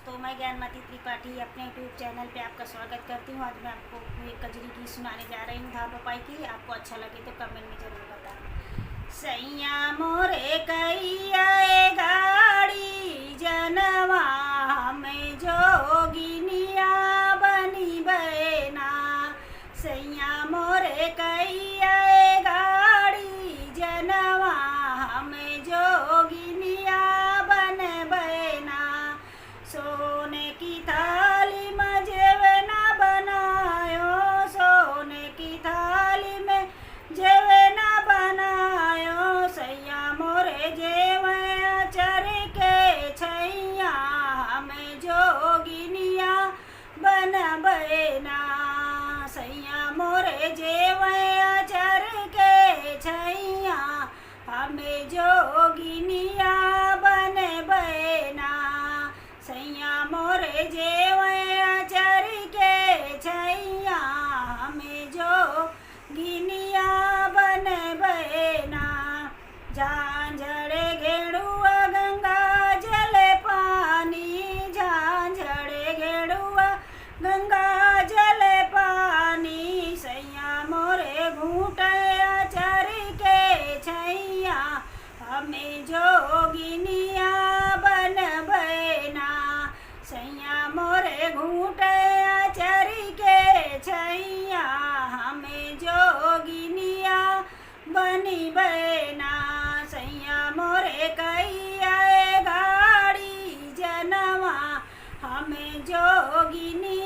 दोस्तों, मैं ज्ञानमती त्रिपाठी अपने यूट्यूब चैनल पे आपका स्वागत करती हूँ। आज मैं आपको एक कजरी की सुनाने जा रही हूँ धान रोपाई की। आपको अच्छा लगे तो कमेंट में ज़रूर बताना। सैया मोरे कैया गाड़ी जनवा में जोगिनिया बनी बना। सैया मोरे कैया गाड़ी जनवा में जोगिनिया बन बना। सोने की थाली में जेवना बनायो, सोने की थाली में जेवना बनायो। सैया मोरे जेवया चर के छैया हमें जोगिनिया बन बना। सैया मोरे जेवया चर के छैया हमें जोगिनिया बन बना। सैया मोरे जेवया चर के छैया हमें जोगिनिया बन बना। झांझड़े घेड़ुआ गंगा जल पानी, झांझड़े घेड़ुआ गंगा जल पानी। सैया मोरे घूंटया चर के छैया हमें जोगिनिया बन बना। सैया मोरे घूंटया चर के छैया हमें जोगिनिया बनी बना। सैया मोरे कैया गाड़ी जनवा हमें जोगिनिया